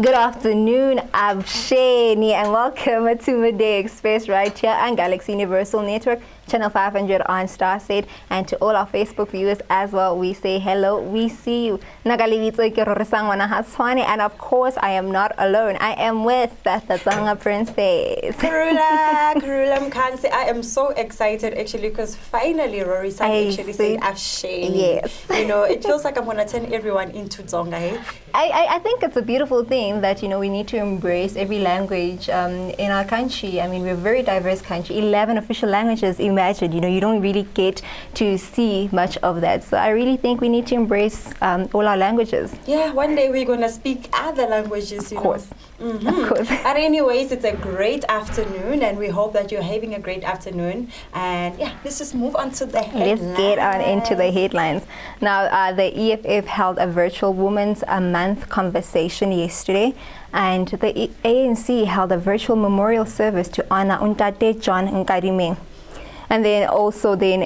Good afternoon, I'm Shani, and welcome to Midday Express right here on Galaxy Universal Network, Channel 500 on Starset, and to all our Facebook viewers as well, we say hello, we see you. And of course, I am not alone. I am with the Tsanga Princess. Karula Mkansi. I am so excited actually because finally Rory-san actually said Afshane. Yes. You know, it feels like I'm going to turn everyone into Tsonga. Eh? I think it's a beautiful thing that, you know, we need to embrace every language in our country. I mean, we're a very diverse country, 11 official languages. Imagine, you know, you don't really get to see much of that. So I really think we need to embrace all our languages. Yeah, one day we're going to speak other languages, you know. Of course. But anyways, it's a great afternoon and we hope that you're having a great afternoon. And yeah, let's just move on to the headlines. Let's get on into the headlines. Now, the EFF held a virtual Women's Month conversation yesterday, and the ANC held a virtual memorial service to honor Untate John Karim. And then also in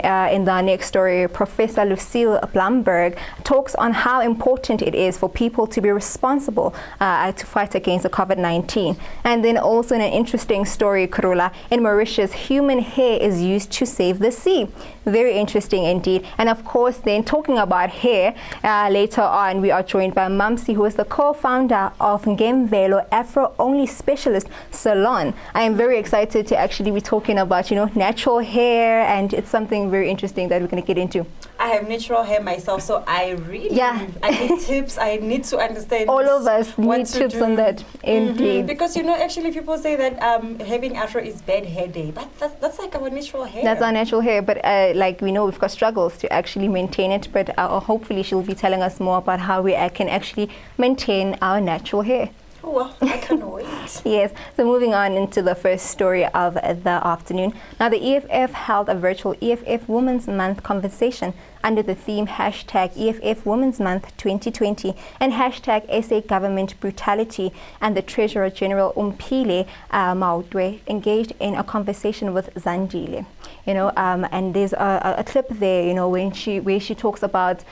the next story, Professor Lucille Blumberg talks on how important it is for people to be responsible to fight against the COVID-19. And then also in an interesting story, Karula, in Mauritius, human hair is used to save the sea. Very interesting indeed. And of course, then talking about hair, later on we are joined by Mamsi, who is the co-founder of Ngemvelo Afro Only Specialist Salon. I am very excited to actually be talking about, you know, natural hair, and it's something very interesting that we're going to get into. I have natural hair myself, so I really I need tips. I need to understand. All of us need tips on that, indeed. Because, you know, actually people say that having Afro is bad hair day, but that's like our natural hair. That's our natural hair, but like we know we've got struggles to actually maintain it, but hopefully she'll be telling us more about how we can actually maintain our natural hair. Oh, well, I can't wait. Yes, so moving on into the first story of the afternoon. Now, the EFF held a virtual EFF Women's Month conversation under the theme #EFF Women's Month 2020 and #SA Government Brutality. And the Treasurer General Umpile Mautwe engaged in a conversation with Zandile. You know, and there's a clip there, you know, where she talks about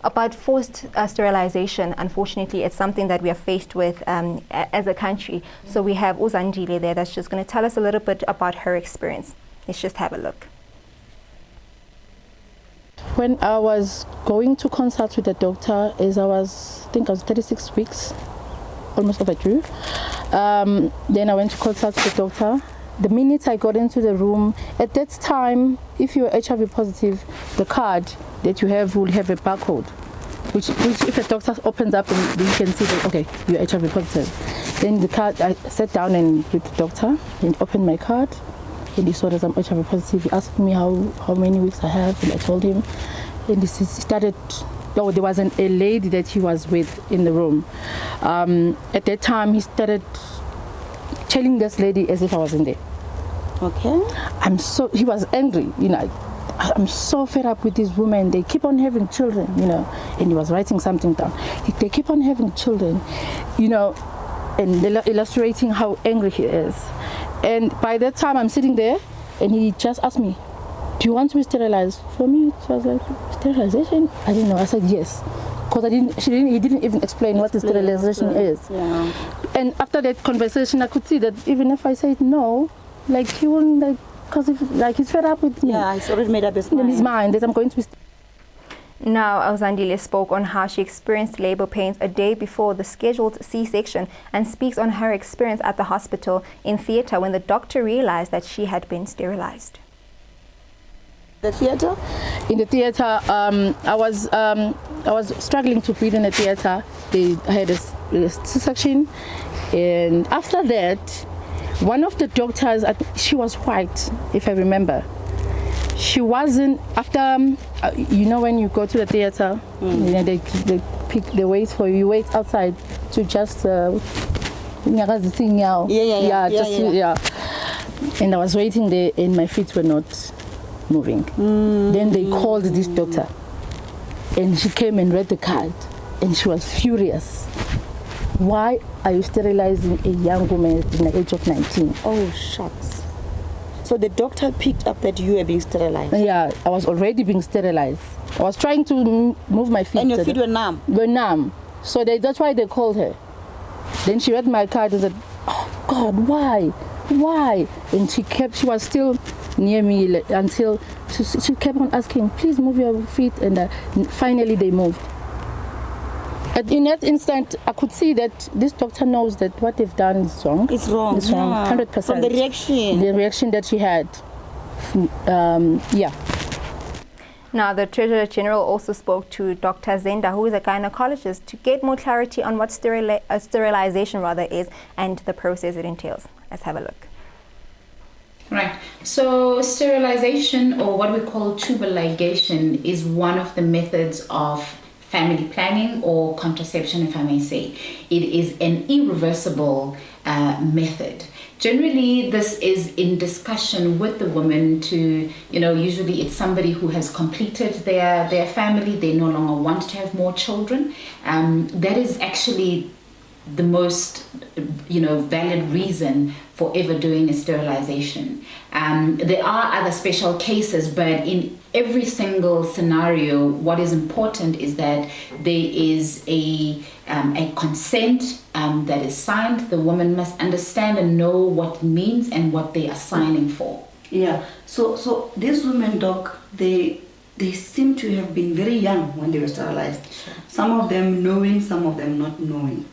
about forced sterilization. Unfortunately, it's something that we are faced with as a country. So we have Uzandile there that's just going to tell us a little bit about her experience. Let's just have a look. When I was going to consult with the doctor, I think I was 36 weeks, almost overdue. Then I went to consult with the doctor. The minute I got into the room, at that time, if you're HIV positive, the card that you have will have a barcode, which if a doctor opens up and you can see that, okay, you're HIV positive. Then the card, I sat down and with the doctor and opened my card, and he saw that I'm HIV positive. He asked me how many weeks I have, and I told him. And he started, there was a lady that he was with in the room. At that time, he started telling this lady as if I wasn't there. Okay. He was angry, you know. I'm so fed up with these women. They keep on having children, you know. And he was writing something down. They keep on having children, you know, and illustrating how angry he is. And by that time, I'm sitting there, and he just asked me, "Do you want to be sterilized?" For me, it was like, sterilization? I didn't know. I said yes. Because he didn't even explain what the sterilization is. Yeah. And after that conversation, I could see that even if I said no, like he wouldn't, like, because he's fed up with me. Yeah, he's already made up his mind. In his mind that I'm going to be. Now, Zandile spoke on how she experienced labor pains a day before the scheduled C-section and speaks on her experience at the hospital in theatre when the doctor realized that she had been sterilized. In the theater, I was struggling to breathe in the theater. I had a C-section, and after that, one of the doctors, she was white, if I remember. She wasn't, after, you know, when you go to the theater, you know, they wait for you, wait outside to just, yeah. And I was waiting there, and my feet were not moving. Then they called this doctor, and she came and read the card, and she was furious. Why are you sterilizing a young woman in the age of 19? Oh, shucks. So the doctor picked up that you were being sterilized? Yeah, I was already being sterilized. I was trying to move my feet. And your feet were numb? Were numb. So that's why they called her. Then she read my card and said, "Oh God, why? And she was still near me until she kept on asking, please move your feet, and finally they moved. But in that instant, I could see that this doctor knows that what they've done is wrong. It's wrong. It's wrong, 100%. From the reaction that she had, yeah. Now, the Treasurer General also spoke to Dr. Zenda, who is a gynecologist, to get more clarity on what sterilization is and the process it entails. Let's have a look. Right. So sterilization, or what we call tubal ligation, is one of the methods of family planning or contraception, if I may say. It is an irreversible method. Generally, this is in discussion with the woman to, usually it's somebody who has completed their family, they no longer want to have more children. That is actually the most, valid reason for ever doing a sterilization. There are other special cases, but in every single scenario, what is important is that there is a consent that is signed. The woman must understand and know what it means and what they are signing for. Yeah. So these women, doc, they seem to have been very young when they were sterilized. Sure. Some of them knowing, some of them not knowing.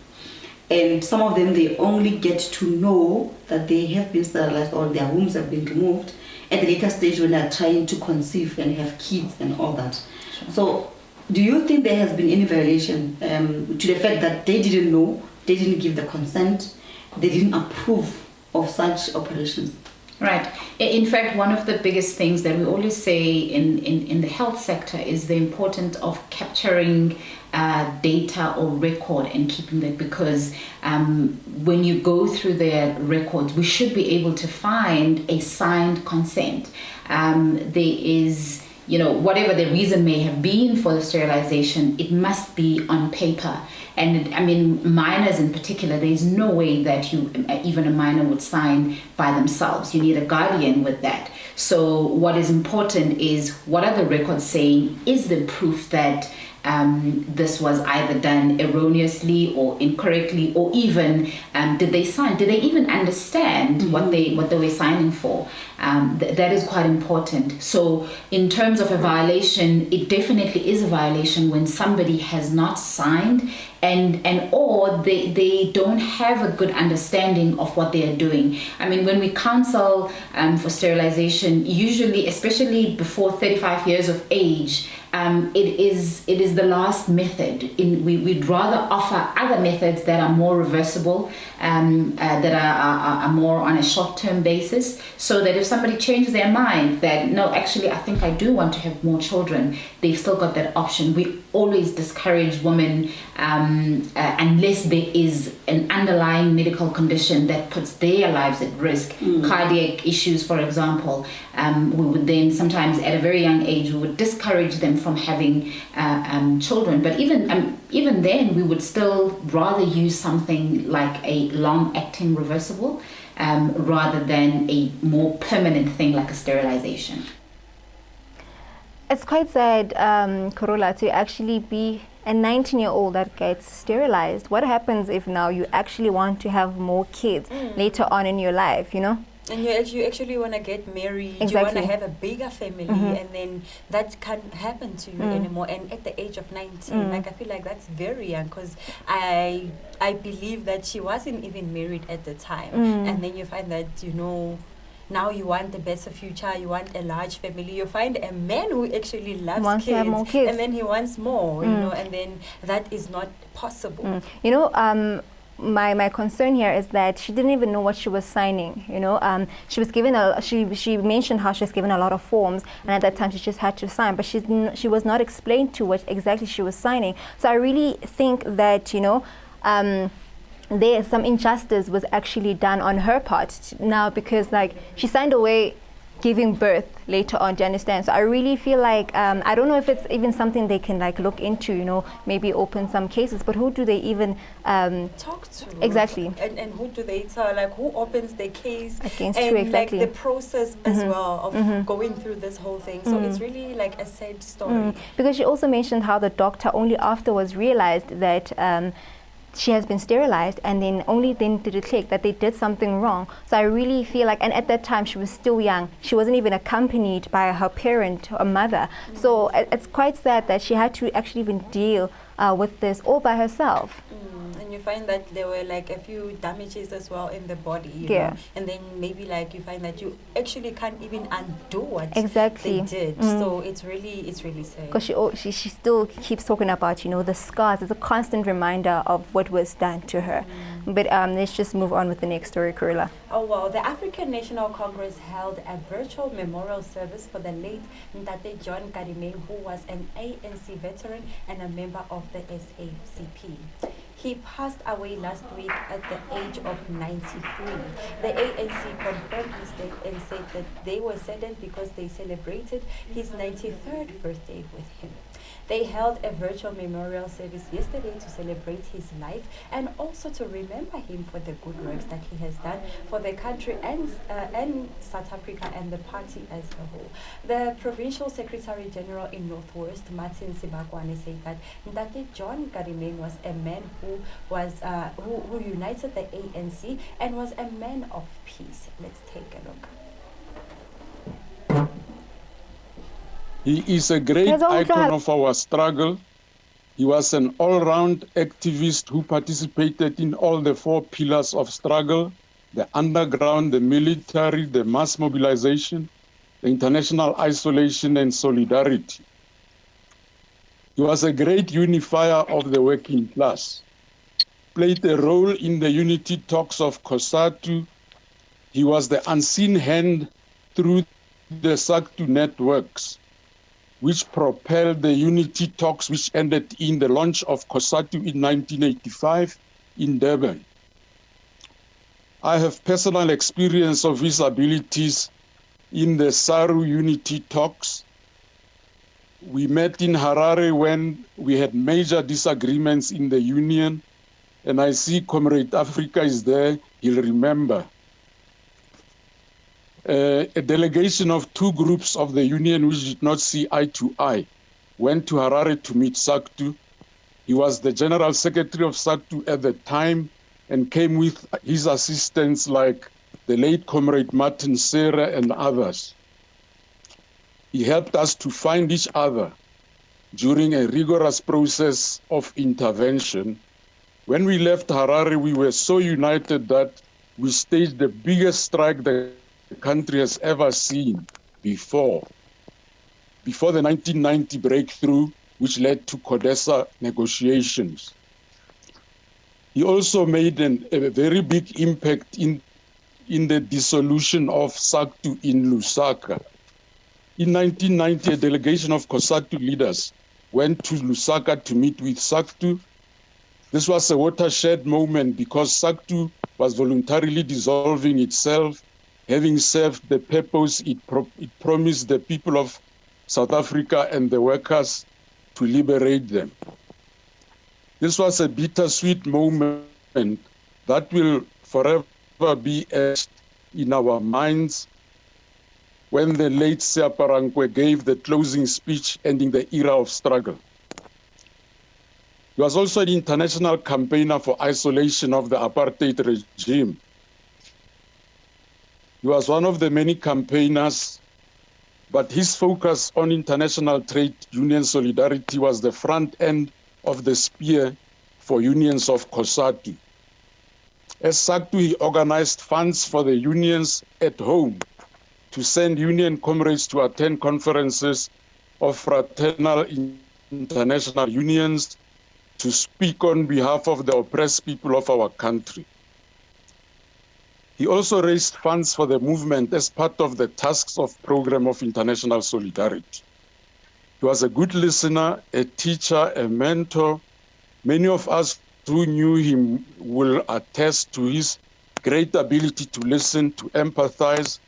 And some of them, they only get to know that they have been sterilized or their wombs have been removed at the later stage when they are trying to conceive and have kids and all that. Sure. So do you think there has been any violation to the fact that they didn't know, they didn't give the consent, they didn't approve of such operations? Right. In fact, one of the biggest things that we always say in the health sector is the importance of capturing data or record and keeping that, because when you go through their records, we should be able to find a signed consent. There is, whatever the reason may have been for the sterilization, it must be on paper. And I mean, minors in particular, there is no way that even a minor would sign by themselves. You need a guardian with that. So what is important is, what are the records saying? Is the proof that this was either done erroneously or incorrectly, or even did they sign? Did they even understand what they were signing for? That is quite important. So in terms of a violation, it definitely is a violation when somebody has not signed or they don't have a good understanding of what they are doing. I mean, when we counsel for sterilization, usually, especially before 35 years of age, it is the last method. We'd rather offer other methods that are more reversible, that are more on a short-term basis, so that if somebody changes their mind that, no, actually, I think I do want to have more children, they've still got that option. We always discourage women, unless there is an underlying medical condition that puts their lives at risk, cardiac issues, for example. We would then sometimes at a very young age, we would discourage them from having children. But even then, we would still rather use something like a long-acting reversible rather than a more permanent thing like a sterilization. It's quite sad, Kurula, to actually be a 19-year-old that gets sterilized. What happens if now you actually want to have more kids later on in your life, And you actually want to get married, Exactly. you want to have a bigger family, and then that can't happen to you anymore. And at the age of 19, I feel like that's very young, because I believe that she wasn't even married at the time. And then you find that, now you want the better future, you want a large family, you find a man who actually loves Wants to have more kids. and then he wants more, and then that is not possible. My concern here is that she didn't even know what she was signing. She was given she mentioned how she was given a lot of forms, and at that time she just had to sign, but she was not explained to what exactly she was signing. So I really think that some injustice was actually done on her part now, because she signed away giving birth later on. Do you understand? So I really feel like I don't know if it's even something they can like look into, you know, maybe open some cases, but who do they even talk to? Exactly. And who do they tell? Like, who opens the case against and you? Exactly. like the process as well of going through this whole thing. So it's really like a sad story. Because she also mentioned how the doctor only afterwards realized that she has been sterilized, and then only then did it click that they did something wrong. So I really feel like, and at that time she was still young, she wasn't even accompanied by her parent or mother. So it's quite sad that she had to actually even deal with this all by herself. And you find that there were like a few damages as well in the body, you know? And then maybe like you find that you actually can't even undo what they did. So it's really sad. Because she still keeps talking about, you know, the scars. It's a constant reminder of what was done to her. But let's just move on with the next story, Kurila. Oh well, the African National Congress held a virtual memorial service for the late Ndate John Karim, who was an ANC veteran and a member of the SACP. He passed away last week at the age of 93. The ANC confirmed his death and said that they were saddened because they celebrated his 93rd birthday with him. They held a virtual memorial service yesterday to celebrate his life and also to remember him for the good works that he has done for the country and South Africa and the party as a whole. The Provincial Secretary General in Northwest, Martin Sibakwane, said that Ndate John Karim was a man who united the ANC and was a man of peace. Let's take a look. He is a great icon of our struggle. He was an all-round activist who participated in all the 4 pillars of struggle: the underground, the military, the mass mobilization, the international isolation and solidarity. He was a great unifier of the working class, played a role in the unity talks of COSATU. He was the unseen hand through the SACP networks, which propelled the unity talks which ended in the launch of COSATU in 1985 in Durban. I have personal experience of his abilities in the SARU unity talks. We met in Harare when we had major disagreements in the union, and I see Comrade Africa is there, he'll remember. A delegation of 2 groups of the union which did not see eye to eye went to Harare to meet SACP. He was the General Secretary of SACP at the time and came with his assistants like the late Comrade Martin Serra and others. He helped us to find each other during a rigorous process of intervention. When we left Harare, we were so united that we staged the biggest strike the country has ever seen before the 1990 breakthrough, which led to CODESA negotiations. He also made a very big impact in the dissolution of SACP in Lusaka. In 1990, a delegation of COSATU leaders went to Lusaka to meet with SACP. This was a watershed moment because SACP was voluntarily dissolving itself, having served the purpose it promised the people of South Africa and the workers to liberate them. This was a bittersweet moment that will forever be etched in our minds when the late Seaparankwe gave the closing speech ending the era of struggle. He was also an international campaigner for isolation of the apartheid regime. He was one of the many campaigners, but his focus on international trade union solidarity was the front end of the spear for unions of COSATU. As SACP, he organized funds for the unions at home to send union comrades to attend conferences of fraternal international unions to speak on behalf of the oppressed people of our country. He also raised funds for the movement as part of the tasks of Program of International Solidarity. He was a good listener, a teacher, a mentor. Many of us who knew him will attest to his great ability to listen, to empathize,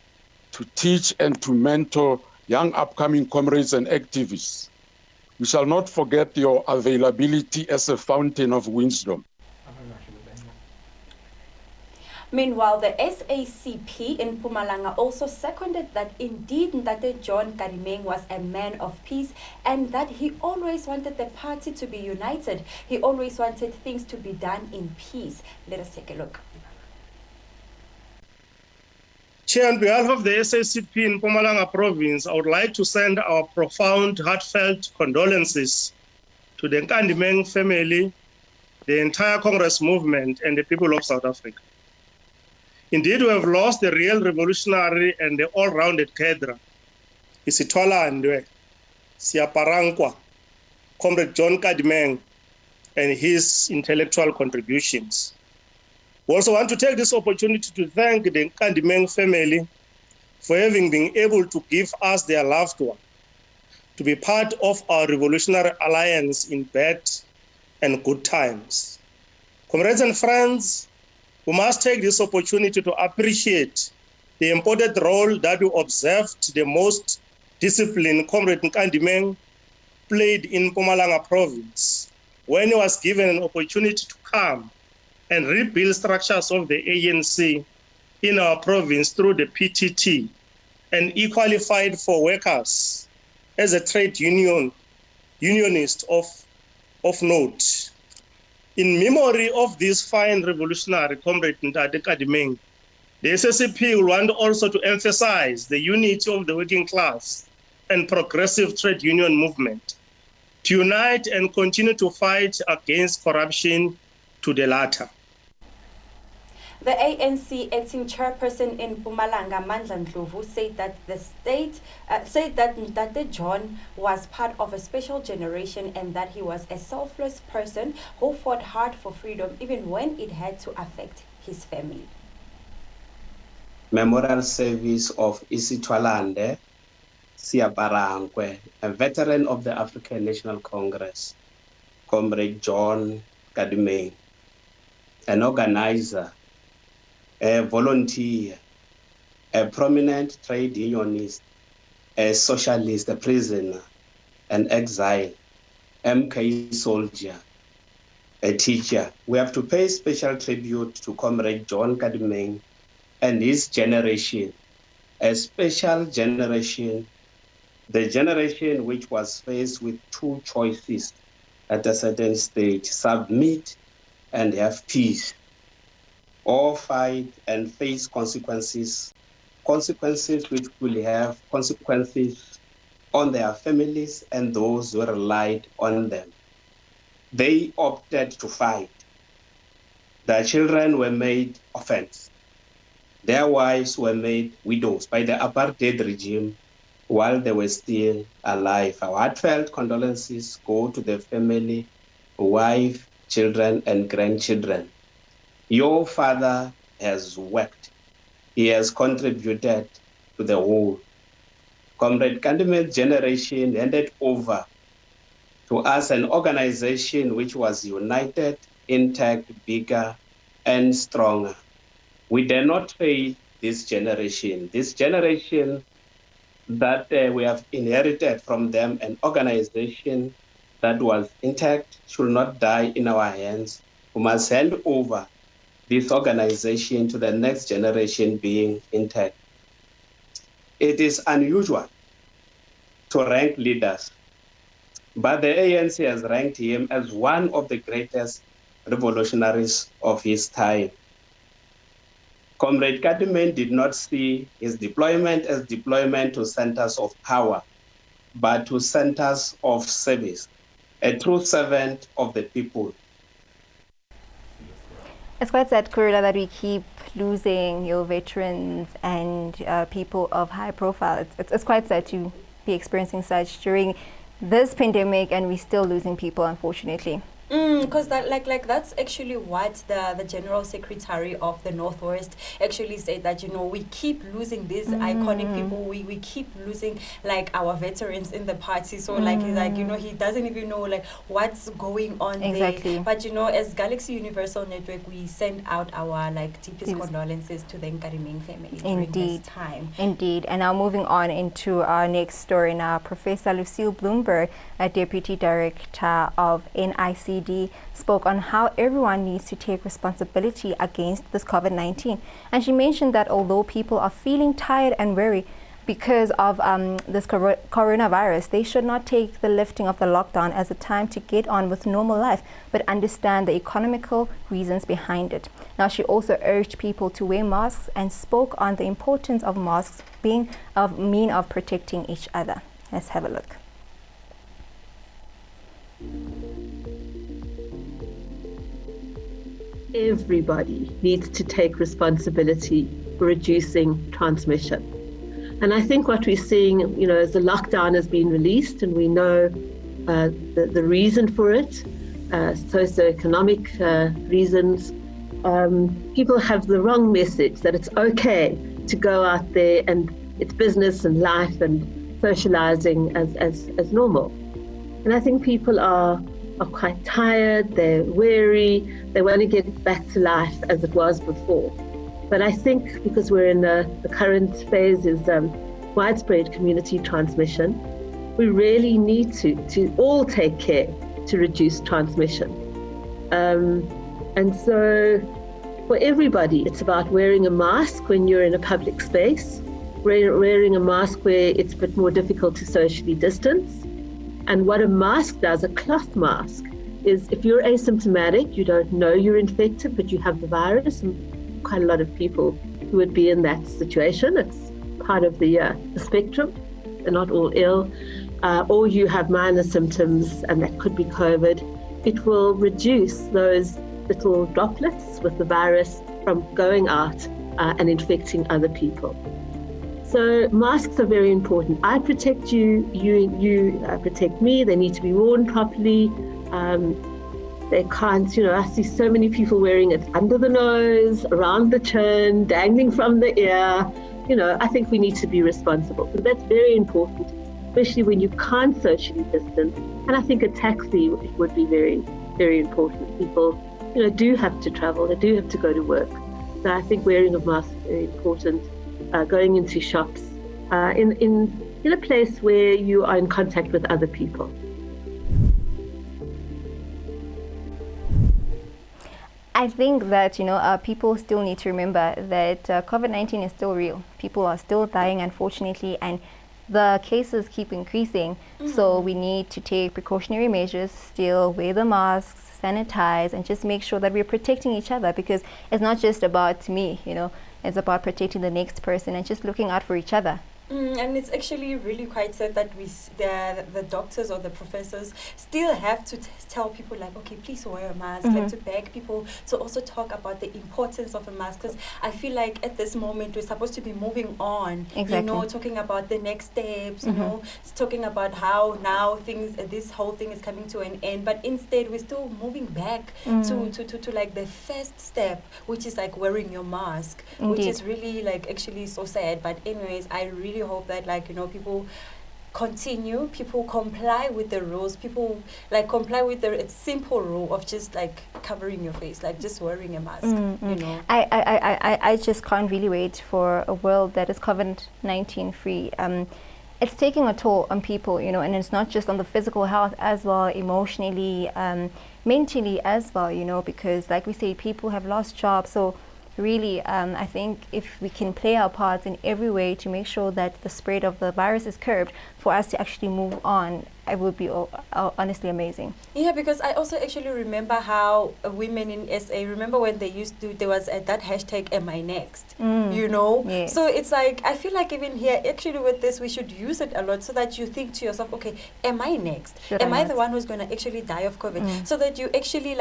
to teach and to mentor young upcoming comrades and activists. We shall not forget your availability as a fountain of wisdom. Meanwhile, the SACP in Mpumalanga also seconded that indeed Ntate John Karim was a man of peace and that he always wanted the party to be united. He always wanted things to be done in peace. Let us take a look. Chair, on behalf of the SACP in Mpumalanga province, I would like to send our profound, heartfelt condolences to the Nkandimeng family, the entire Congress movement, and the people of South Africa. Indeed, we have lost the real revolutionary and the all-rounded cadre, Isitwalandwe, Siaparankwa, Comrade John Karim, and his intellectual contributions. We also want to take this opportunity to thank the Nkandimeng family for having been able to give us their loved one, to be part of our revolutionary alliance in bad and good times. Comrades and friends, we must take this opportunity to appreciate the important role that we observed the most disciplined Comrade Nkandimeng played in Mpumalanga province when he was given an opportunity to come and rebuild structures of the ANC in our province through the PTT and equally fight for workers as a trade unionist of note. In memory of this fine revolutionary Comrade Ntate Karim, the SACP will want also to emphasize the unity of the working class and progressive trade union movement, to unite and continue to fight against corruption to the latter. The ANC acting chairperson in Mpumalanga, Mandla Ndlovu, said that the state said that Ntate John was part of a special generation and that he was a selfless person who fought hard for freedom even when it had to affect his family. Memorial service of Isitwalande Siaparankwe, a veteran of the African National Congress, Comrade John Karim, an organizer, a volunteer, a prominent trade unionist, a socialist, a prisoner, an exile, MK soldier, a teacher. We have to pay special tribute to Comrade John Karim and his generation, a special generation, the generation which was faced with two choices at a certain stage: submit and have peace, or fight and face consequences which will have consequences on their families and those who relied on them. They opted to fight. Their children were made orphans. Their wives were made widows by the apartheid regime while they were still alive. Our heartfelt condolences go to the family, wife, children, and grandchildren. Your father has worked. He has contributed to the whole. Comrade Karim's generation handed over to us an organization which was united, intact, bigger, and stronger. We dare not fail this generation. This generation that we have inherited from them, an organization that was intact, should not die in our hands. We must hand over this organization to the next generation being intact. It is unusual to rank leaders, but the ANC has ranked him as one of the greatest revolutionaries of his time. Comrade Karim did not see his deployment as deployment to centers of power, but to centers of service, a true servant of the people. It's quite sad, Kurila, that we keep losing your veterans and people of high profile. It's quite sad to be experiencing such during this pandemic, and we're still losing people, unfortunately. Because that that's actually what the General Secretary of the Northwest actually said, that we keep losing these iconic people, we keep losing like our veterans in the party, so he doesn't even know like what's going on Exactly. there. But as Galaxy Universal Network, we send out our like deepest condolences to the Karim family during this time. Indeed. And now moving on into our next story now, Professor Lucille Bloomberg, a Deputy Director of NICD, spoke on how everyone needs to take responsibility against this COVID-19. And she mentioned that although people are feeling tired and weary because of this coronavirus, they should not take the lifting of the lockdown as a time to get on with normal life, but understand the economical reasons behind it. Now, she also urged people to wear masks and spoke on the importance of masks being a means of protecting each other. Let's have a look. Everybody needs to take responsibility for reducing transmission. And I think what we're seeing, as the lockdown has been released and we know the reason for it, socioeconomic reasons, people have the wrong message that it's okay to go out there and it's business and life and socializing as normal. And I think people are quite tired, they're weary, they want to get back to life as it was before. But I think because we're in the current phase is widespread community transmission, we really need to all take care to reduce transmission. And so for everybody, it's about wearing a mask when you're in a public space, wearing a mask where it's a bit more difficult to socially distance. And what a mask does, a cloth mask, is if you're asymptomatic, you don't know you're infected, but you have the virus, and quite a lot of people who would be in that situation. It's part of the spectrum. They're not all ill. Or you have minor symptoms, and that could be COVID. It will reduce those little droplets with the virus from going out and infecting other people. So masks are very important. I protect you, you protect me. They need to be worn properly. They can't, I see so many people wearing it under the nose, around the chin, dangling from the ear. I think we need to be responsible. So that's very important, especially when you can't socially distance. And I think a taxi would be very, very important. People, do have to travel. They do have to go to work. So I think wearing a mask is very important. Going into shops, in a place where you are in contact with other people. I think that, people still need to remember that COVID-19 is still real. People are still dying, unfortunately, and the cases keep increasing. So we need to take precautionary measures, still wear the masks, sanitize, and just make sure that we're protecting each other, because it's not just about me, it's about protecting the next person and just looking out for each other. And it's actually really quite sad that the doctors or the professors still have to tell people like, okay, please wear a mask, like to beg people to also talk about the importance of a mask, because I feel like at this moment we're supposed to be moving on, talking about the next steps, talking about how now this whole thing is coming to an end, but instead we're still moving back to like the first step, which is like wearing your mask. Indeed. Which is really like actually so sad. But anyways, I really hope that people comply with the rules, people like comply with the simple rule of just like covering your face, like just wearing a mask. I just can't really wait for a world that is COVID-19 free. It's taking a toll on people, and it's not just on the physical health as well, emotionally, mentally as well, because like we say, people have lost jobs. So really, I think if we can play our parts in every way to make sure that the spread of the virus is curbed, for us to actually move on, it would be honestly amazing. Yeah, because I also actually remember how women in SA, remember when there was that hashtag Am I Next? Yes. So it's like, I feel like even here, actually with this, we should use it a lot so that you think to yourself, okay, am I next? Am I the one who's going to actually die of COVID? So that you actually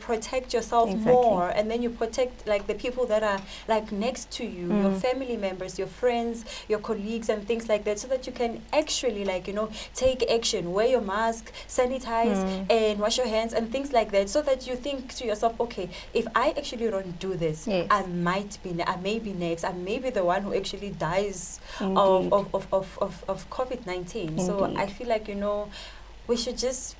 protect yourself more, and then you protect like the people that are like next to you, your family members, your friends, your colleagues and things like that, so that you can actually take action precaution. Wear your mask, sanitize, and wash your hands and things like that, so that you think to yourself, okay, if I actually don't do this, I may be next. I may be the one who actually dies of COVID-19. So I feel like, we should just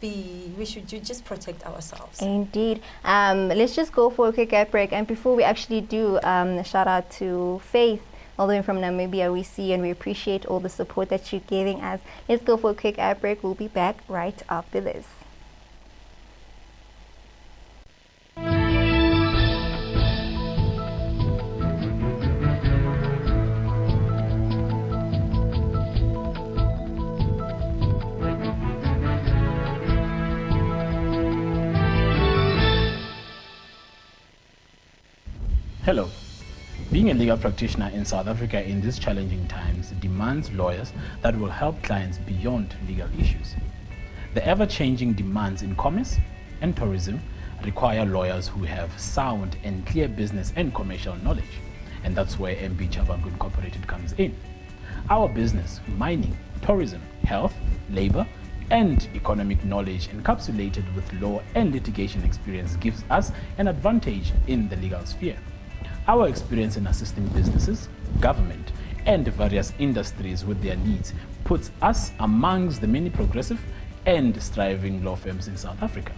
protect ourselves. Indeed. Let's just go for a quick ad break. And before we actually do, shout out to Faith, all the way from Namibia. We see and we appreciate all the support that you're giving us. Let's go for a quick ad break. We'll be back right after this. Hello. Being a legal practitioner in South Africa in these challenging times demands lawyers that will help clients beyond legal issues. The ever-changing demands in commerce and tourism require lawyers who have sound and clear business and commercial knowledge, and that's where MB Chabangu Incorporated comes in. Our business, mining, tourism, health, labor, and economic knowledge encapsulated with law and litigation experience gives us an advantage in the legal sphere. Our experience in assisting businesses, government, and various industries with their needs puts us amongst the many progressive and striving law firms in South Africa.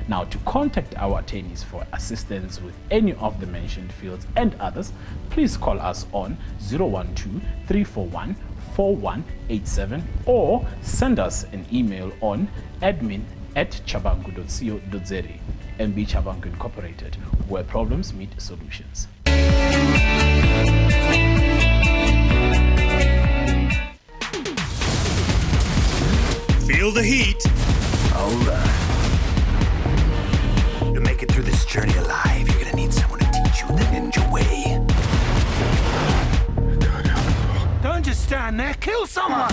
Now, to contact our attorneys for assistance with any of the mentioned fields and others, please call us on 012-341-4187 or send us an email on admin@chabangu.co.za. MB Chabangu Incorporated, where problems meet solutions. Feel the heat. Hold on. To make it through this journey alive, you're gonna need someone to teach you the ninja way. Don't just stand there, kill someone!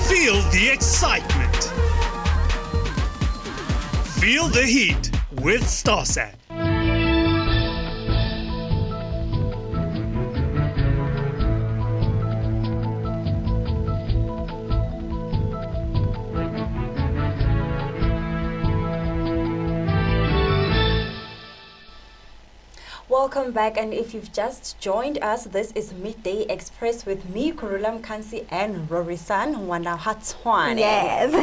Feel the excitement. Feel the heat with StarSat. Welcome back, and if you've just joined us, this is Midday Express with me, Kurula Mkansi, and Rory-san Wanahatwane. Yes.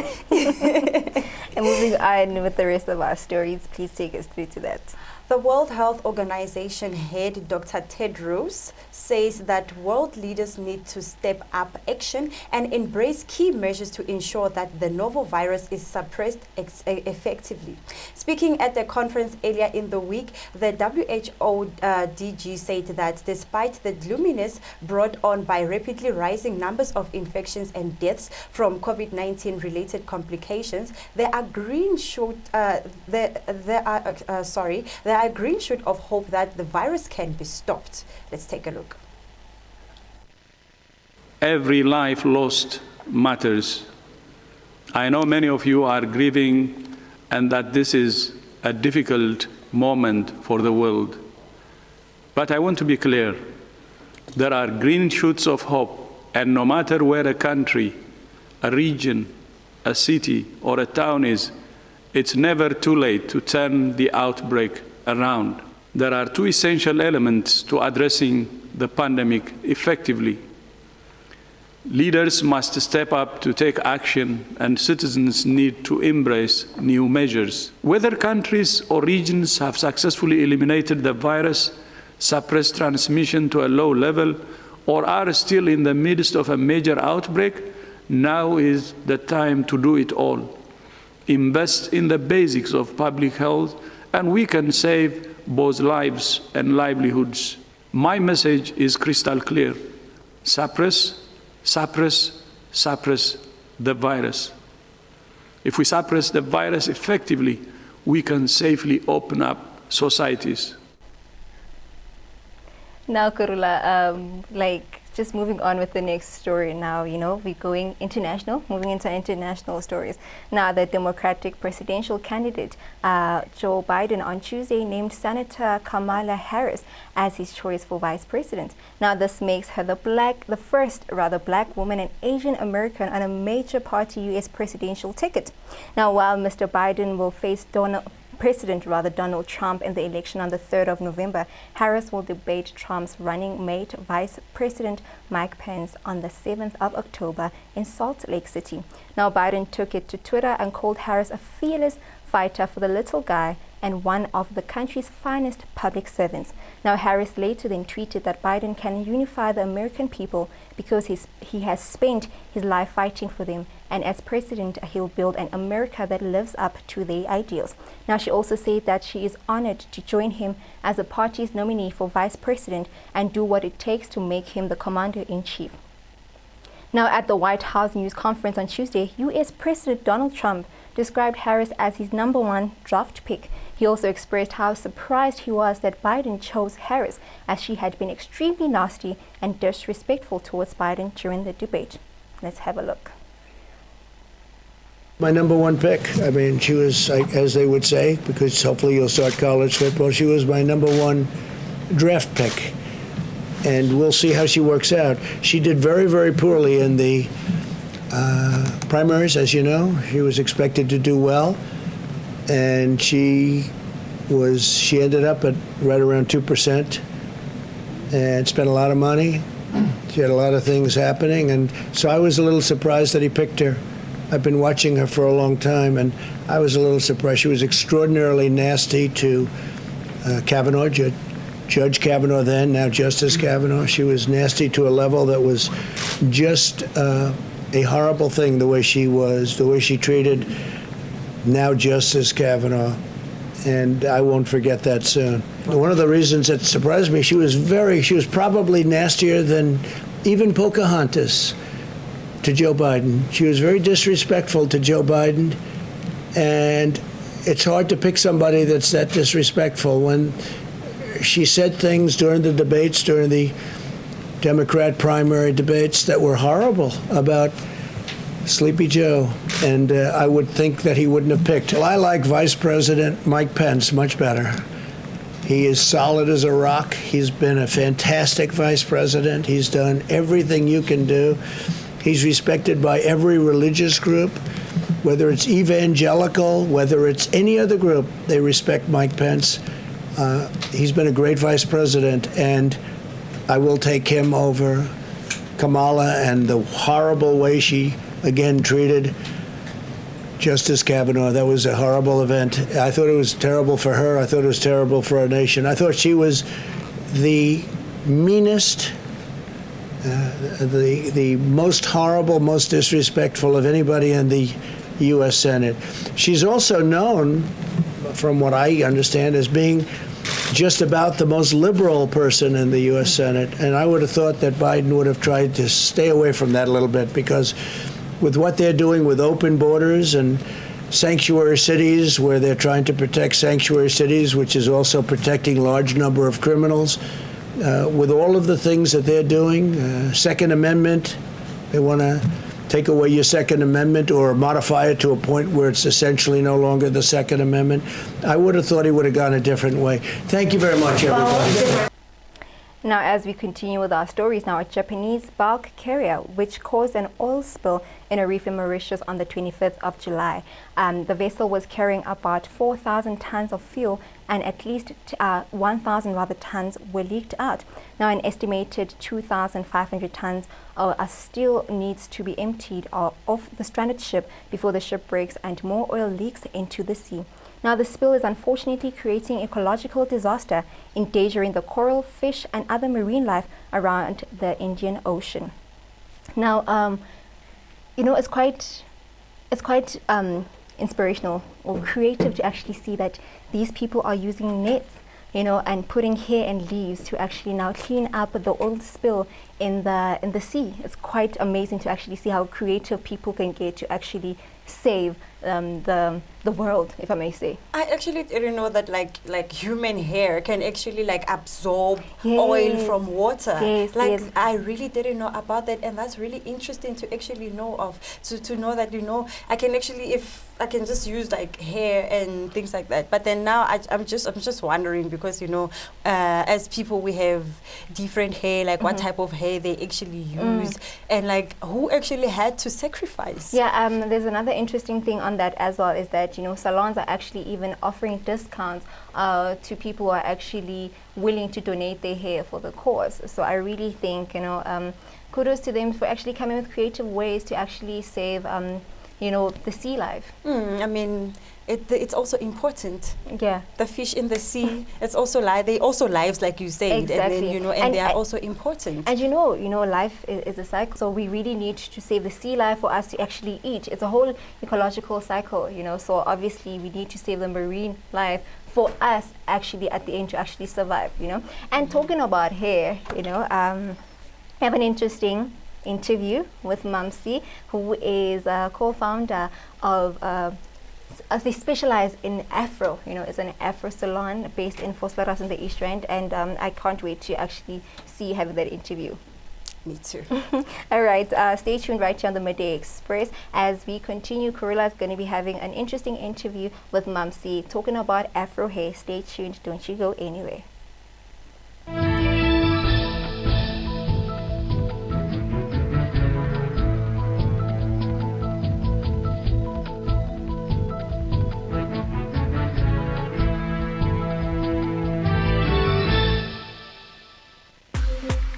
And moving on with the rest of our stories, please take us through to that. The World Health Organization head, Dr. Tedros, says that world leaders need to step up action and embrace key measures to ensure that the novel virus is suppressed effectively. Speaking at the conference earlier in the week, the WHO DG said that despite the gloominess brought on by rapidly rising numbers of infections and deaths from COVID-19 related complications, there are green shoots of hope that the virus can be stopped. Let's take a look. Every life lost matters. I know many of you are grieving and that this is a difficult moment for the world. But I want to be clear. There are green shoots of hope, and no matter where a country, a region, a city, or a town is, it's never too late to turn the outbreak around. There are two essential elements to addressing the pandemic effectively. Leaders must step up to take action, and citizens need to embrace new measures. Whether countries or regions have successfully eliminated the virus, suppressed transmission to a low level, or are still in the midst of a major outbreak, now is the time to do it all. Invest in the basics of public health, and we can save both lives and livelihoods. My message is crystal clear. Suppress the virus. If we suppress the virus effectively, we can safely open up societies. Now, Kurula, just moving on with the next story now, we're going international, moving into international stories. Now, the Democratic presidential candidate, Joe Biden, on Tuesday named Senator Kamala Harris as his choice for vice president. Now, this makes her the first black woman and Asian American on a major party U.S. presidential ticket. Now, while Mr. Biden will face President Donald Trump in the election on the 3rd of November, Harris will debate Trump's running mate, Vice President Mike Pence, on the 7th of October in Salt Lake City. Now, Biden took it to Twitter and called Harris a fearless fighter for the little guy and one of the country's finest public servants. Now, Harris later then tweeted that Biden can unify the American people because he has spent his life fighting for them, and as president, he'll build an America that lives up to their ideals. Now, she also said that she is honored to join him as the party's nominee for vice president and do what it takes to make him the commander-in-chief. Now, at the White House news conference on Tuesday, U.S. President Donald Trump described Harris as his #1 draft pick. He also expressed how surprised he was that Biden chose Harris, as she had been extremely nasty and disrespectful towards Biden during the debate. Let's have a look. My #1 pick. I mean, she was, as they would say, because hopefully you'll start college football, she was my #1 draft pick. And we'll see how she works out. She did very, very poorly in the primaries, as you know. She was expected to do well, and she ended up at right around 2% and spent a lot of money. She had a lot of things happening, and so I was a little surprised that he picked her. I've been watching her for a long time, and I was a little surprised. She was extraordinarily nasty to Kavanaugh, Judge Kavanaugh then, now Justice Kavanaugh. She was nasty to a level that was just a horrible thing, the way she treated now Justice Kavanaugh. And I won't forget that soon. One of the reasons that surprised me, she was probably nastier than even Pocahontas to Joe Biden. She was very disrespectful to Joe Biden, and it's hard to pick somebody that's that disrespectful. When she said things during the debates, during the Democrat primary debates, that were horrible about Sleepy Joe, and I would think that he wouldn't have picked. Well, I like Vice President Mike Pence much better. He is solid as a rock. He's been a fantastic vice president. He's done everything you can do. He's respected by every religious group, whether it's evangelical, whether it's any other group, they respect Mike Pence. He's been a great vice president, and I will take him over Kamala and the horrible way she, again, treated Justice Kavanaugh. That was a horrible event. I thought it was terrible for her. I thought it was terrible for our nation. I thought she was the meanest, the most horrible, most disrespectful of anybody in the U.S. Senate. She's also known, from what I understand, as being just about the most liberal person in the U.S. Senate. And I would have thought that Biden would have tried to stay away from that a little bit, because with what they're doing with open borders and sanctuary cities, where they're trying to protect sanctuary cities, which is also protecting large number of criminals, with all of the things that they're doing, Second Amendment, they want to take away your Second Amendment or modify it to a point where it's essentially no longer the Second Amendment. I would have thought he would have gone a different way. Thank you very much, everybody. Now, as we continue with our stories, now a Japanese bulk carrier which caused an oil spill in a reef in Mauritius on the 25th of July. The vessel was carrying about 4,000 tons of fuel, and at least 1,000 tons were leaked out. Now, an estimated 2,500 tons still needs to be emptied off the stranded ship before the ship breaks and more oil leaks into the sea. Now, the spill is unfortunately creating ecological disaster, endangering the coral, fish, and other marine life around the Indian Ocean. Now, it's quite inspirational or creative to actually see that these people are using nets, and putting hair and leaves to actually now clean up the oil spill in the sea. It's quite amazing to actually see how creative people can get to actually save the world, if I may say. I actually didn't know that like human hair can actually like absorb oil from water. Yes. I really didn't know about that, and that's really interesting to actually know of. To know that, you know, I can actually, if I can just use like hair and things like that. But then now I'm just wondering, because, you know, as people we have different hair, like what type of hair they actually use, and like who actually had to sacrifice. Yeah, there's another interesting thing on that as well, is that, you know, salons are actually even offering discounts to people who are actually willing to donate their hair for the cause. So I really think, you know, kudos to them for actually coming with creative ways to actually save, you know, the sea life. I mean, it's also important. Yeah. The fish in the sea, it's also they also lives, like you said. Exactly. And then, you know, and they are also important. And you know, life is a cycle. So we really need to save the sea life for us to actually eat. It's a whole ecological cycle, you know. So obviously we need to save the marine life for us actually at the end to actually survive, you know. And talking about hair, you know, I have an interesting interview with Mamsi, who is a co-founder of they specialize in Afro. You know, it's an Afro salon based in Vosloorus in the East Rand, and I can't wait to actually have that interview. Me too. All right, stay tuned right here on the Midday Express as we continue. Corilla is going to be having an interesting interview with Mamsi talking about Afro hair. Stay tuned, don't you go anywhere.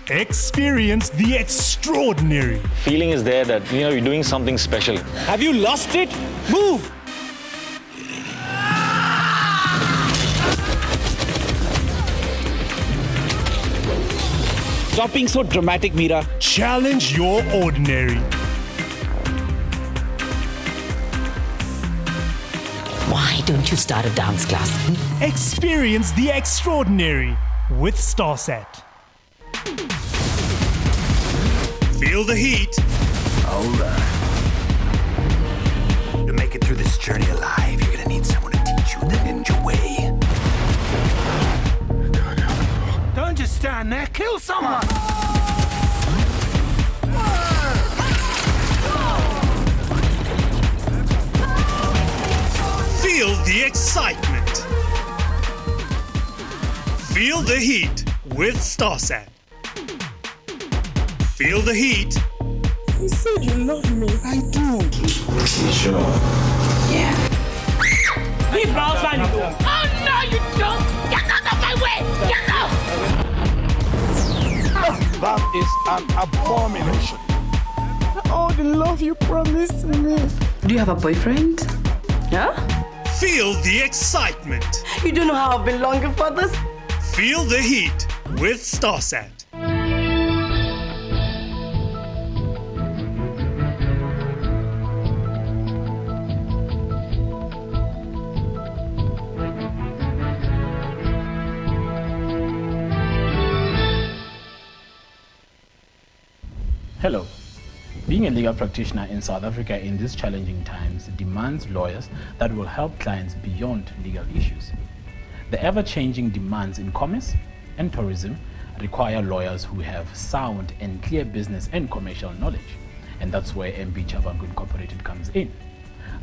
Experience the extraordinary. Feeling is there that, you know, you're doing something special. Have you lost it? Move! Stop being so dramatic, Mira. Challenge your ordinary. Why don't you start a dance class? Experience the extraordinary with StarSat. Feel the heat. Hold on. To make it through this journey alive, you're gonna need someone to teach you the ninja way. Don't just stand there, kill someone! Feel the excitement. Feel the heat with StarSat. Feel the heat. You said you love me. I do. Sure. Yeah. Leave my house now, you go. Oh no, you don't! Get out of my way! Get out! That is an abomination. Oh, the love you promised me. Do you have a boyfriend? Yeah? Feel the excitement. You don't know how I've been longing for this. Feel the heat with StarSat. Hello. Being a legal practitioner in South Africa in these challenging times demands lawyers that will help clients beyond legal issues. The ever-changing demands in commerce and tourism require lawyers who have sound and clear business and commercial knowledge, and that's where MB Chavangu Incorporated comes in.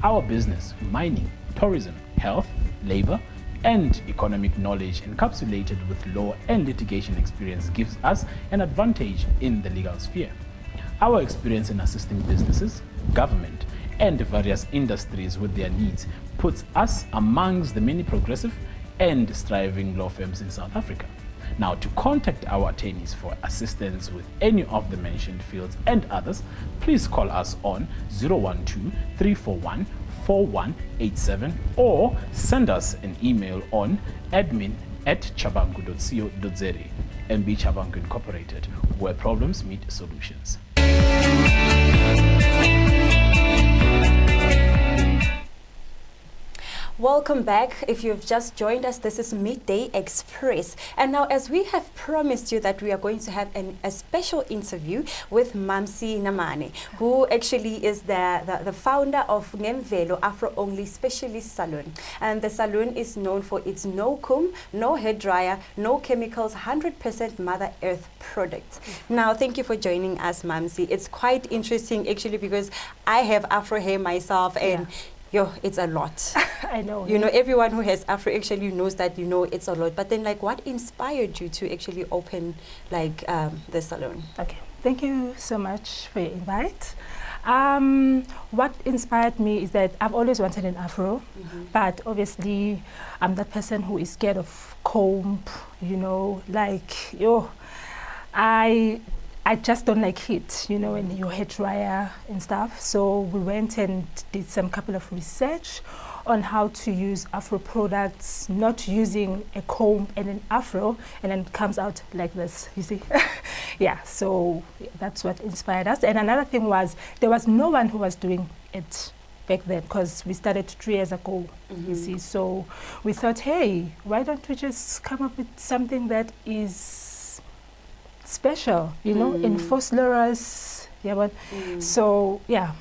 Our business, mining, tourism, health, labor, and economic knowledge encapsulated with law and litigation experience gives us an advantage in the legal sphere. Our experience in assisting businesses, government, and various industries with their needs puts us amongst the many progressive and striving law firms in South Africa. Now, to contact our attorneys for assistance with any of the mentioned fields and others, please call us on 012-341-4187 or send us an email on admin@chabangu.co.za. MB Chabangu Incorporated, where problems meet solutions. Welcome back. If you've just joined us, this is Midday Express. And now, as we have promised you that we are going to have a special interview with Mamsi Namane, who actually is the founder of Ngemvelo Afro Only Specialist Salon. And the salon is known for its no comb, no hair dryer, no chemicals, 100% Mother Earth products. Now, thank you for joining us, Mamsi. It's quite interesting actually because I have Afro hair myself, and yo, it's a lot. I know. You know, everyone who has Afro actually knows that, you know, it's a lot. But then, like, what inspired you to actually open, like, the salon? Okay. Thank you so much for your invite. What inspired me is that I've always wanted an Afro, but obviously I'm that person who is scared of comb, you know, like, yo, I just don't like heat, you know, in your hair dryer and stuff. So we went and did some couple of research on how to use Afro products, not using a comb and an Afro, and then it comes out like this, you see. Yeah, so that's what inspired us. And another thing was, there was no one who was doing it back then, because we started 3 years ago, you see. So we thought, hey, why don't we just come up with something that is special, you know, enforceless, yeah, but so yeah.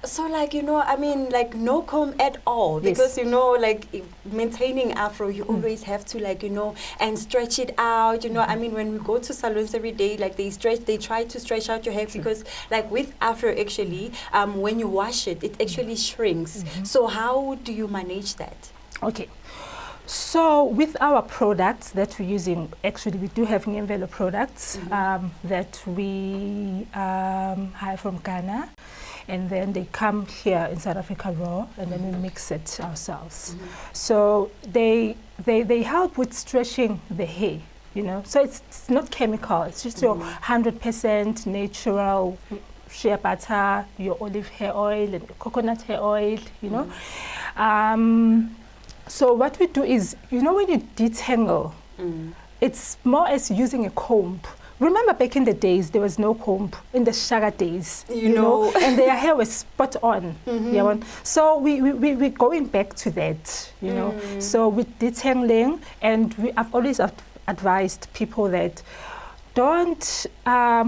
So, like, you know, I mean, like, no comb at all, because, you know, like, maintaining Afro, you always have to, like, you know, and stretch it out, you know. I mean, when we go to salons every day, like, they try to stretch out your hair, because, like, with Afro, actually, when you wash it, it actually shrinks. So how do you manage that? Okay. So with our products that we're using, actually we do have Ngemvelo products that we hire from Ghana, and then they come here in South Africa raw, and then we mix it ourselves. So they help with stretching the hair, you know. So it's not chemical, it's just your 100% natural shea butter, your olive hair oil and coconut hair oil, you know. So what we do is, you know, when you detangle, it's more as using a comb. Remember back in the days, there was no comb, in the Shaka days, you know, and their hair was spot on. Yeah, so we're going back to that, you know. So with detangling, and I've always advised people that don't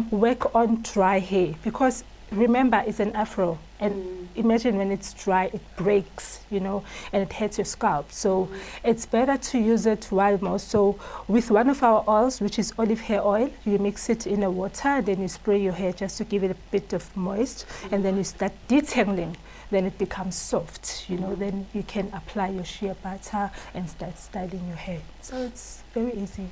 work on dry hair, because remember, it's an Afro, and imagine when it's dry, it breaks, you know, and it hurts your scalp. So it's better to use it while moist. So with one of our oils, which is olive hair oil, you mix it in a water, then you spray your hair just to give it a bit of moist, and then you start detangling. Then it becomes soft, you know, then you can apply your shea butter and start styling your hair. So it's very easy.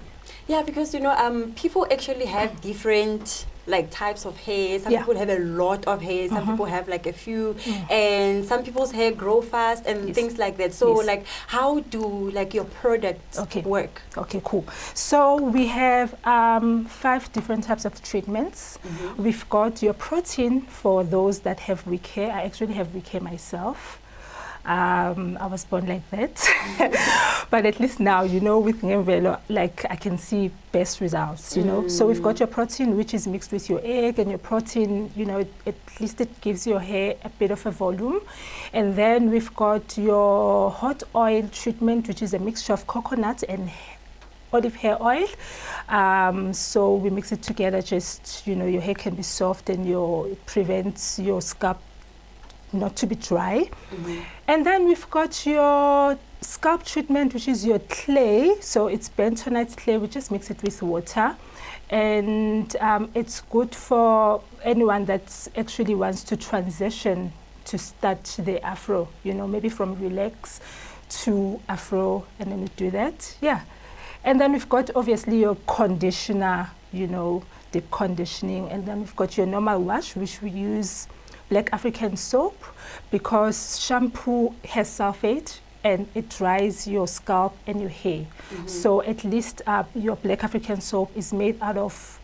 Yeah, because, you know, people actually have different, like, types of hair. Some people have a lot of hair, some people have like a few, and some people's hair grow fast and things like that. So like, how do, like, your products work? Okay, cool. So we have 5 different types of treatments. We've got your protein for those that have weak hair. I actually have weak hair myself. I was born like that. But at least now, you know, with Ngemvelo, like, I can see best results, you know. So we've got your protein, which is mixed with your egg, and your protein, you know, at least it gives your hair a bit of a volume. And then we've got your hot oil treatment, which is a mixture of coconut and olive hair oil. So we mix it together, just, you know, your hair can be soft, and it prevents your scalp not to be dry. And then we've got your scalp treatment, which is your clay. So it's bentonite clay. We just mix it with water, and it's good for anyone that actually wants to transition to start the Afro, you know, maybe from relax to Afro, and then we do that. Yeah. And then we've got obviously your conditioner, you know, deep conditioning, and then we've got your normal wash, which we use Black African soap, because shampoo has sulfate and it dries your scalp and your hair. So at least your Black African soap is made out of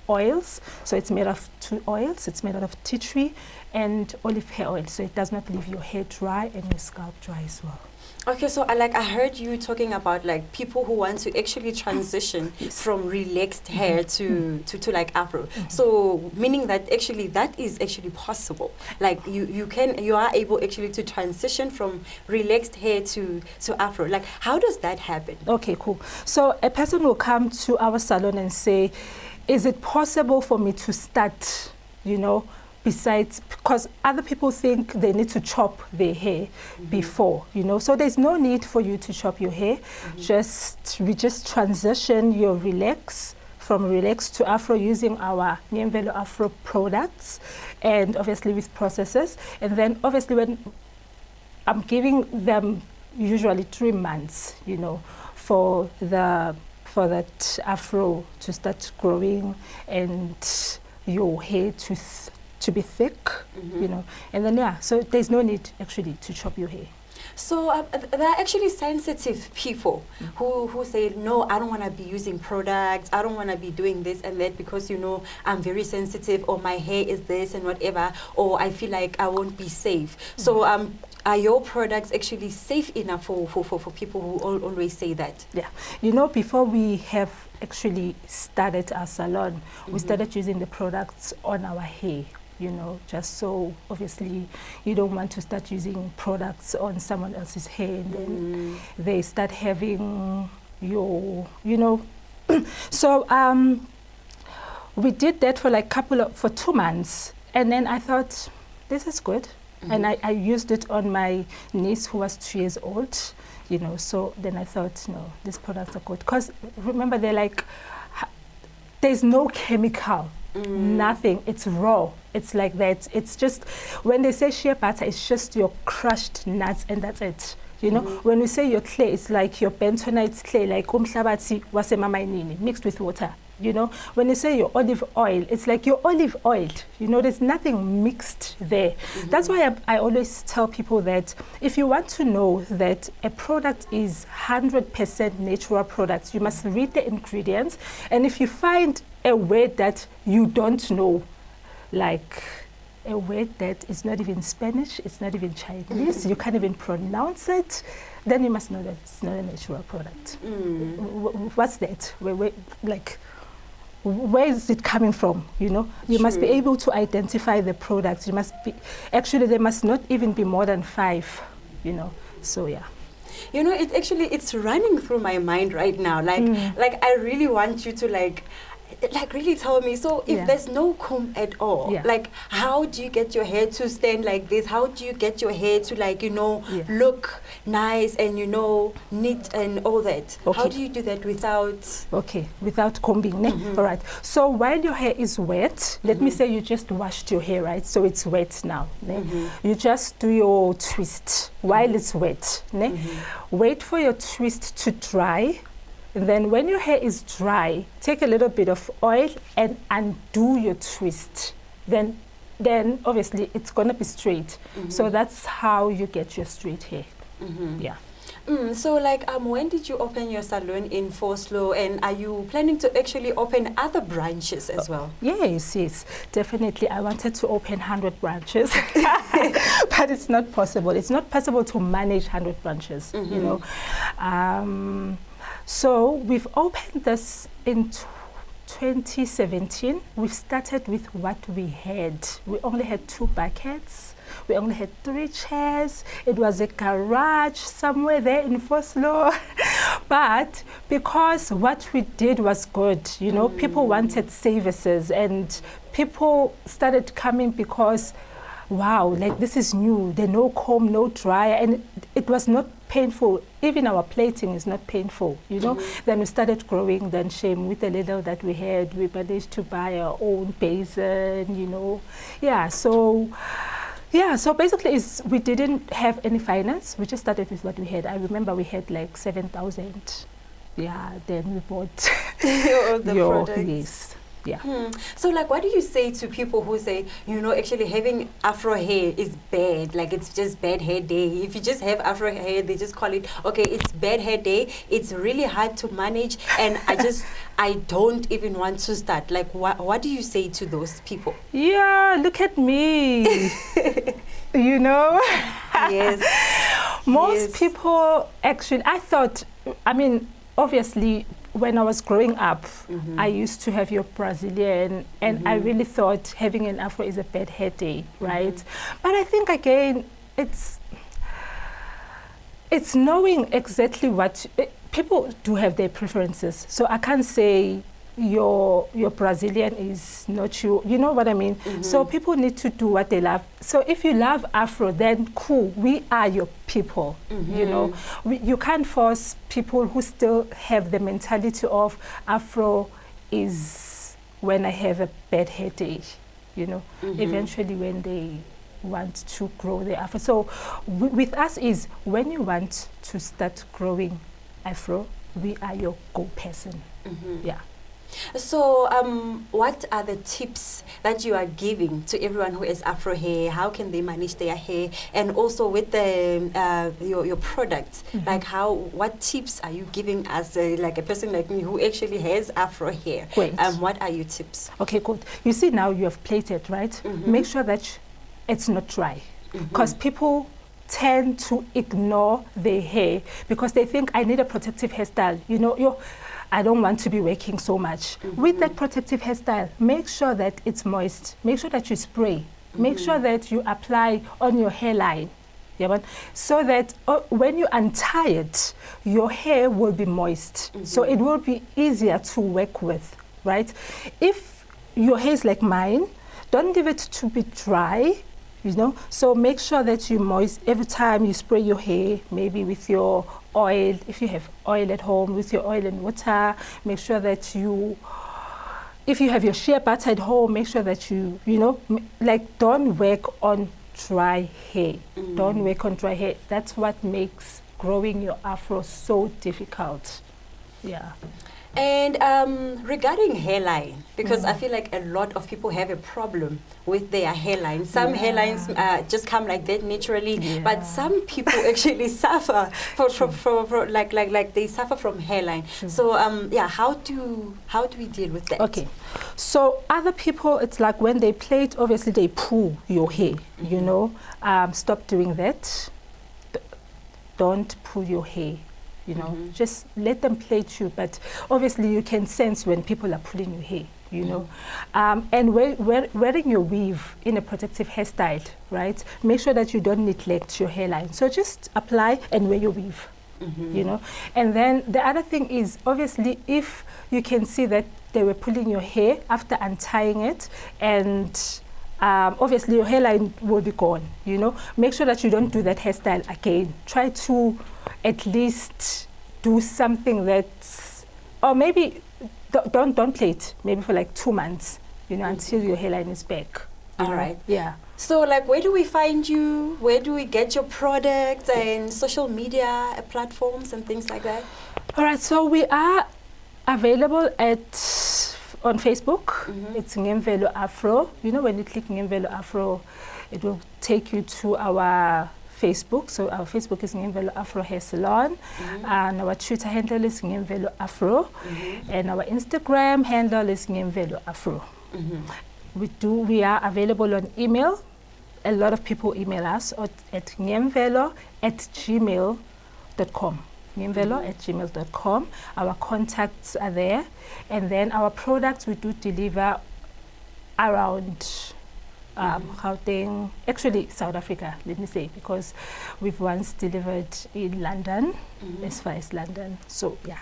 oils. So it's made of 2 oils. It's made out of tea tree and olive hair oil. So it does not leave your hair dry and your scalp dry as well. Okay, so I heard you talking about like people who want to actually transition from relaxed hair to like Afro. So meaning that actually that is actually possible. Like you are able actually to transition from relaxed hair to Afro. Like how does that happen? Okay, cool. So a person will come to our salon and say, is it possible for me to start, besides, because other people think they need to chop their hair before, so there's no need for you to chop your hair. We just transition your from relax to Afro using our Nyemvelo Afro products, and obviously with processes. And then obviously when I'm giving them usually 3 months, for that Afro to start growing and your hair to be thick, and then so there's no need actually to chop your hair. So there are actually sensitive people who say, no, I don't want to be using products, I don't want to be doing this and that because, I'm very sensitive, or my hair is this and whatever, or I feel like I won't be safe. So are your products actually safe enough for people who always say that? Yeah. Before we have actually started our salon, we started using the products on our hair. Just so obviously you don't want to start using products on someone else's hair and then they start having So we did that for 2 months, and then I thought, this is good. And I used it on my niece who was 2 years old, so then I thought, no, these products are good. Because remember, they're like, there's no chemical. Nothing. It's raw. It's like that. It's just, when they say shea butter, it's just your crushed nuts and that's it. When we say your clay, it's like your bentonite clay, like umhlabathi wasemamainini mixed with water. When you say your olive oil, it's like your olive oil. There's nothing mixed there. That's why I always tell people that if you want to know that a product is 100% natural product, you must read the ingredients. And if you find a word that you don't know, like a word that is not even Spanish, it's not even Chinese, you can't even pronounce it, then you must know that it's not a natural product. What's that? Where is it coming from? You must be able to identify the products. You must be, actually there must not even be more than 5, so yeah. It's running through my mind right now. Like I really want you to really tell me, so if there's no comb at all, like how do you get your hair to stand like this? How do you get your hair to look nice and neat and all that? How do you do that without combing? All right, so while your hair is wet, let me say you just washed your hair, right? So it's wet now. You just do your twist while it's wet. Wait for your twist to dry. And then when your hair is dry, take a little bit of oil and undo your twist. Then obviously it's gonna be straight. So that's how you get your straight hair. Yeah. So when did you open your salon in Vosloo, and are you planning to actually open other branches as well? Yes, definitely. I wanted to open 100 branches, but it's not possible. It's not possible to manage 100 branches, So we've opened this in 2017. We started with what we had. We only had 2 buckets. We only had 3 chairs. It was a garage somewhere there in Vosloo. But because what we did was good, people wanted services, and people started coming because, wow, like this is new. There's no comb, no dryer, and it was not painful. Even our plating is not painful, Then we started growing. Then with the little that we had, we managed to buy our own basin, So basically, we didn't have any finance. We just started with what we had. I remember we had like 7,000. Yeah, then we bought the products. Yes. Yeah. So what do you say to people who say, actually having Afro hair is bad, like it's just bad hair day? If you just have Afro hair, they just call it, okay, it's bad hair day, it's really hard to manage, and I don't even want to start. What do you say to those people? Yeah, look at me. Yes. Most people actually, I thought, I mean, obviously, when I was growing up, I used to have your Brazilian, and I really thought having an Afro is a bad hair day, right? But I think, again, it's knowing exactly what people do have their preferences. So I can't say your Brazilian is not you. You know what I mean? So people need to do what they love. So if you love Afro, then cool. We are your people. You know, you can't force people who still have the mentality of Afro is when I have a bad hair day. You know, eventually when they want to grow their Afro. So with us is when you want to start growing Afro, we are your go person. Yeah. So what are the tips that you are giving to everyone who has Afro hair? How can they manage their hair? And also with the your products, like what tips are you giving as like a person like me who actually has Afro hair? Great. What are your tips? Okay, good. You see now you have plaited, right? Make sure that it's not dry, because people tend to ignore their hair because they think I need a protective hairstyle. You know, I don't want to be working so much. With that protective hairstyle, make sure that it's moist. Make sure that you spray. Make sure that you apply on your hairline. Yeah, so that when you untie it, your hair will be moist. So it will be easier to work with, right? If your hair is like mine, don't leave it to be dry. You know, so make sure that you moist every time you spray your hair, maybe with your oil, if you have oil at home, with your oil and water. Make sure that if you have your shea butter at home, make sure that you know, like don't work on dry hair. Don't work on dry hair. That's what makes growing your Afro so difficult. Yeah. And regarding hairline, because I feel like a lot of people have a problem with their hairline. Some hairlines just come like that naturally, but some people actually suffer like they suffer from hairline. So yeah, how do we deal with that? Okay, so other people, it's like when they plait, obviously they pull your hair. You know, stop doing that. Don't pull your hair. You know, just let them plait you, but obviously you can sense when people are pulling your hair, you know. And wearing your weave in a protective hairstyle, right? Make sure that you don't neglect your hairline. So just apply and wear your weave, you know. And then the other thing is, obviously, if you can see that they were pulling your hair after untying it, and obviously your hairline will be gone, you know. Make sure that you don't do that hairstyle again. Try to at least do something that's, or maybe don't plait, maybe for like 2 months, you know, until your hairline is back. All right. Yeah. So like, where do we find you? Where do we get your products and social media platforms and things like that? All right, so we are available on Facebook. It's Ngemvelo Afro. You know, when you click Ngemvelo Afro, it will take you to our Facebook. So our Facebook is Ngemvelo Afro Hair Salon, and our Twitter handle is Ngemvelo Afro, and our Instagram handle is Ngemvelo Afro. We are available on email. A lot of people email us at ngemvelo@gmail.com. Ngemvelo@gmail.com. Our contacts are there, and then our products we do deliver around Gauteng, actually South Africa, let me say, because we've once delivered in London, as far as London. So yeah.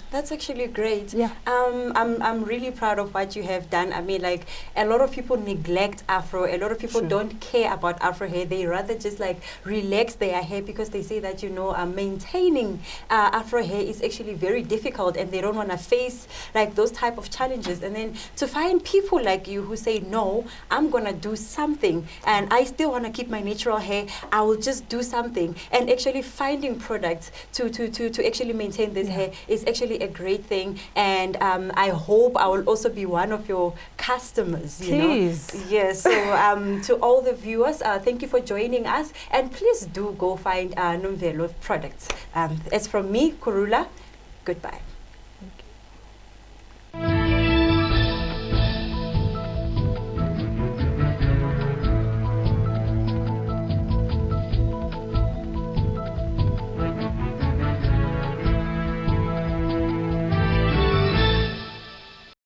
That's actually great. Yeah. I'm really proud of what you have done. I mean, like, a lot of people neglect Afro. A lot of people don't care about Afro hair. They rather just like relax their hair because they say that, you know, maintaining Afro hair is actually very difficult, and they don't want to face like those type of challenges. And then to find people like you who say, no, I'm gonna do something, and I still want to keep my natural hair, I will just do something, and actually finding products to actually maintain this hair is actually a great thing. And I hope I will also be one of your customers. Please. You know? Yes. So to all the viewers, thank you for joining us, and please do go find Ngemvelo products. As from me, Kurula, goodbye.